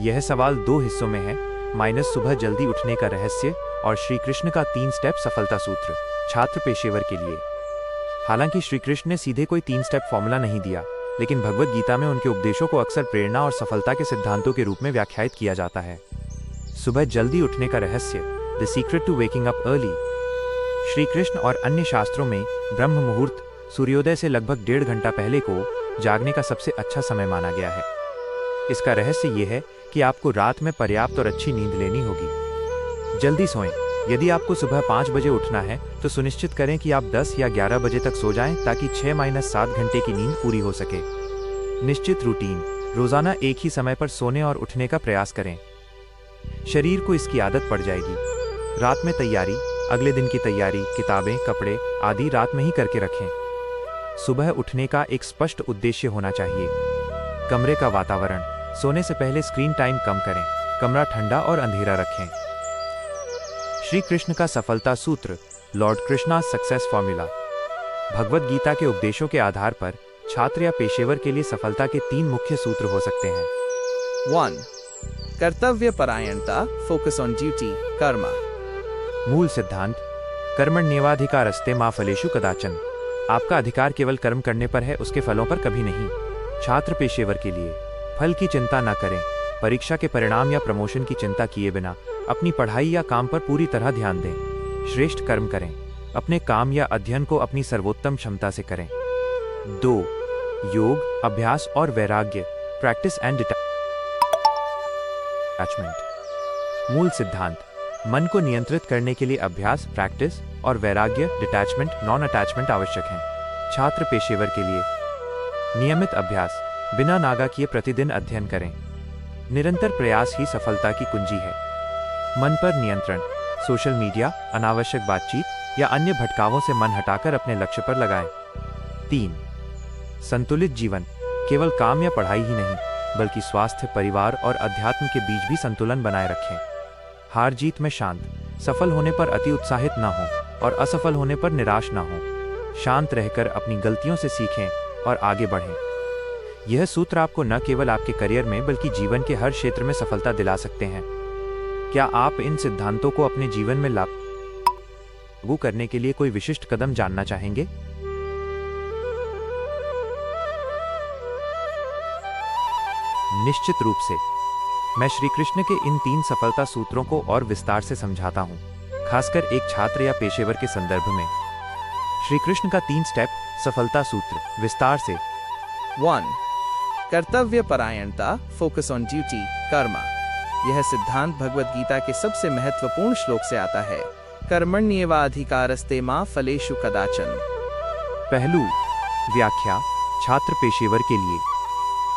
यह सवाल 2 हिस्सों में है, माइनस सुबह जल्दी उठने का रहस्य और श्री कृष्ण का 3 स्टेप सफलता सूत्र, छात्र पेशेवर के लिए। हालांकि श्री कृष्ण ने सीधे कोई 3 स्टेप फॉर्मूला नहीं दिया, लेकिन भगवद गीता में उनके उपदेशों को अक्सर प्रेरणा और सफलता के सिद्धांतों के रूप में व्याख्यायित किया जाता है। सुबह जल्दी उठने का रहस्य, the secret to waking up early. Shri Krishna और अन्य शास्त्रों में ब्रह्म मुहूर्त, सूर्योदय से लगभग 1.5 घंटा पहले को जागने का सबसे अच्छा समय माना गया है। इसका रहस्य ये है कि आपको रात में पर्याप्त और अच्छी नींद लेनी होगी। जल्दी सोएं। यदि आपको सुबह 5 बजे उठना है तो सुनिश्चित करें कि आप 10 या 11 बजे तक सो जाएं ताकि 6-7 घंटे की नींद पूरी हो सके। निश्चित रूटीन, रोजाना एक ही समय पर सोने और उठने का प्रयास करें। शरीर को इसकी आदत पड़ जाएगी। रात में तैयारी, अगले दिन की तैयारी, किताबें, कपड़े आदि रात में ही करके रखें। सुबह उठने का एक स्पष्ट उद्देश्य होना चाहिए। कमरे का वातावरण, सोने से पहले स्क्रीन टाइम कम करें, कमरा ठंडा और अंधेरा रखें। श्री कृष्ण का सफलता सूत्र, lord Krishna success formula. Bhagavad Gita के उपदेशों के आधार पर छात्र या पेशेवर के लिए सफलता के 3 मुख्य सूत्र हो सकते हैं। 1. कर्तव्य परायणता, फोकस ऑन ड्यूटी, कर्मा। मूल सिद्धांत, कर्मण्येवाधिकारस्ते मा फलेषु कदाचन। आपका अधिकार केवल कर्म करने पर है, उसके फलों पर कभी नहीं। छात्र पेशेवर के लिए, फल की चिंता न करें। परीक्षा के परिणाम या प्रमोशन की चिंता किए बिना अपनी पढ़ाई या काम पर पूरी तरह ध्यान दें। श्रेष्ठ कर्म करें। अपने काम या अध्ययन को अपनी सर्वोत्तम क्षमता से करें। 2. योग, अभ्यास और वैराग्य, प्रैक्टिस एंड डिटैचमेंट। मूल सिद्धांत, मन को नियंत्रित करने के लिए अभ्यास, प्रैक्टिस और वैराग्य, डिटैचमेंट, नॉन अटैचमेंट आवश्यक हैं। छात्र पेशेवर के लिए, नियमित अभ्यास, बिना नागा किए प्रतिदिन अध्ययन करें। निरंतर प्रयास ही सफलता की कुंजी है। मन पर नियंत्रण, सोशल मीडिया, अनावश्यक बातचीत या अन्य भटकावों से मन हटाकर अपने लक्ष्य पर लगाएं। 3. संतुलित जीवन, केवल काम या पढ़ाई ही नहीं, बल्कि स्वास्थ्य, परिवार और अध्यात्म के बीच भी संतुलन बनाए रखें। हार जीत में शांत, सफल होने पर अति उत्साहित न हो और असफल होने पर निराश न हो। शांत रहकर अपनी गलतियों से सीखें और आगे बढ़ें। यह सूत्र आपको न केवल आपके करियर में बल्कि जीवन के हर क्षेत्र में सफलता दिला सकते हैं। क्या आप इन सिद्धांतों को अपने जीवन में लागू करने के लिए कोई विशिष्ट कदम जानना चाहेंगे? निश्चित रूप से। मैं श्री कृष्ण के इन 3 सफलता सूत्रों को और विस्तार से समझाता हूं, खासकर एक छात्र या पेशेवर के संदर्भ में। श्री कृष्ण का 3 स्टेप सफलता सूत्र, विस्तार से। 1. कर्तव्य परायणता, फोकस ऑन ड्यूटी, कर्मा। यह सिद्धांत भगवद गीता के सबसे महत्वपूर्ण श्लोक से आता है। कर्मण्येवाधिकारस्ते मा फलेषु कदाचन। पहलू, व्याख्या, छात्र पेशेवर के लिए,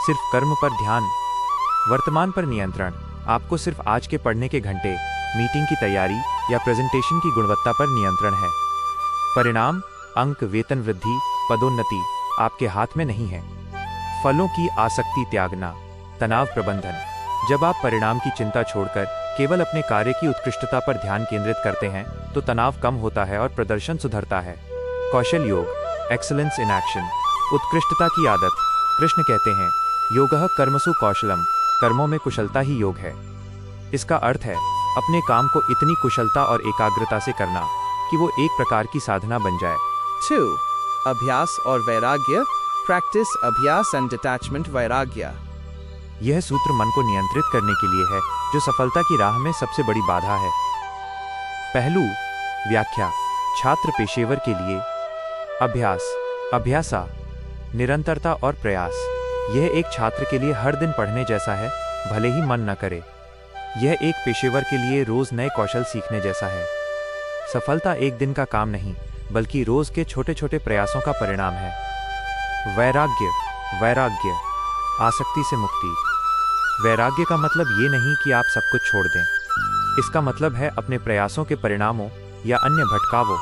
सिर्फ कर्म पर ध्यान, वर्तमान पर नियंत्रण। आपको सिर्फ आज के पढ़ने के घंटे, मीटिंग की तैयारी या प्रेजेंटेशन की गुणवत्ता पर नियंत्रण है। परिणाम, अंक, वेतन वृद्धि, पदोन्नति आपके हाथ में नहीं है। फलों की आसक्ति त्यागना, तनाव प्रबंधन। जब आप परिणाम की चिंता छोड़कर केवल अपने कार्य की उत्कृष्टता पर ध्यान केंद्रित करते हैं तो तनाव कम होता है और प्रदर्शन सुधरता है। कौशल योग, एक्सीलेंस इन एक्शन, उत्कृष्टता की आदत। कृष्ण कहते हैं, योगः कर्मसु कौशलम, कर्मों में कुशलता ही योग है। इसका अर्थ है अपने काम को इतनी कुशलता और एकाग्रता से करना कि वो एक प्रकार की साधना बन जाए। 2. अभ्यास और वैराग्य, प्रैक्टिस, अभ्यास एंड डिटैचमेंट, वैराग्य। यह सूत्र मन को नियंत्रित करने के लिए है, जो सफलता की राह में सबसे बड़ी बाधा है। पहलू, व्याख्या, छात्र पेशेवर के लिए, अभ्यास, अभ्यासा, निरंतरता और प्रयास। यह एक छात्र के लिए हर दिन पढ़ने जैसा है, भले ही मन न करे। यह एक पेशेवर के लिए रोज नए कौशल सीखने जैसा है। सफलता एक दिन का काम नहीं, बल्कि रोज के छोटे छोटे प्रयासों का परिणाम है। वैराग्य, वैराग्य, आसक्ति से मुक्ति। वैराग्य का मतलब ये नहीं कि आप सब कुछ छोड़ दें। इसका मतलब है अपने प्रयासों के परिणामों या अन्य भटकावों,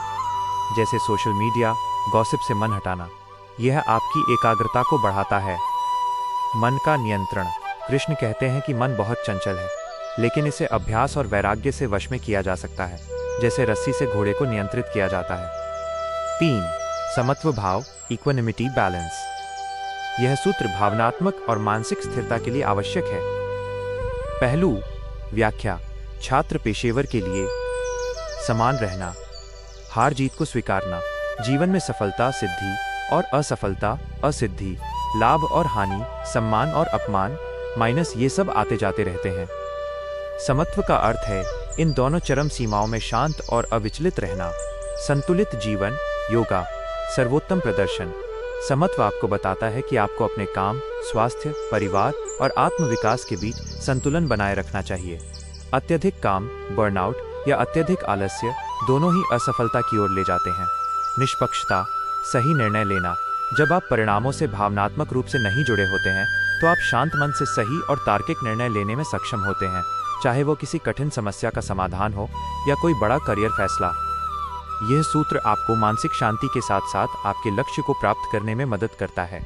जैसे सोशल मीडिया, गॉसिप से मन हटाना। यह आपकी एकाग्रता को बढ़ाता है। मन का नियंत्रण। कृष्ण कहते हैं कि मन बहुत चंचल है, लेकिन इसे अभ्यास और वैराग्य से वश में किया जा सकता है, जैसे रस्सी से घोड़े को नियंत्रित किया जाता है। 3. समत्व भाव, इक्वानिमिटी, बैलेंस। यह सूत्र भावनात्मक और मानसिक स्थिरता के लिए आवश्यक है। पहलू व्याख्या छात्र पेशेवर के लिए समान रहना, हार जीत को स्वीकारना, जीवन में सफलता सिद्धि और असफलता असिद्धि, लाभ और हानि, सम्मान और अपमान माइनस ये सब आते जाते रहते हैं। समत्व का अर्थ है इन दोनों चरम सीमाओं में शांत और अविचलित रहना। संतुलित जीवन योगा सर्वोत्तम प्रदर्शन। समत्व आपको बताता है कि आपको अपने काम, स्वास्थ्य, परिवार और आत्म विकास के बीच संतुलन बनाए रखना चाहिए। अत्यधिक काम, बर्नआउट या अत्यधिक आलस्य दोनों ही असफलता की ओर ले जाते हैं। निष्पक्षता सही निर्णय लेना। जब आप परिणामों से भावनात्मक रूप से नहीं जुड़े होते हैं तो आप शांत मन से सही और तार्किक निर्णय लेने में सक्षम होते हैं, चाहे वो किसी कठिन समस्या का समाधान हो या कोई बड़ा करियर फैसला। यह सूत्र आपको मानसिक शांति के साथ साथ आपके लक्ष्य को प्राप्त करने में मदद करता है।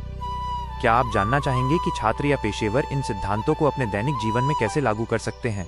क्या आप जानना चाहेंगे कि छात्र या पेशेवर इन सिद्धांतों को अपने दैनिक जीवन में कैसे लागू कर सकते हैं?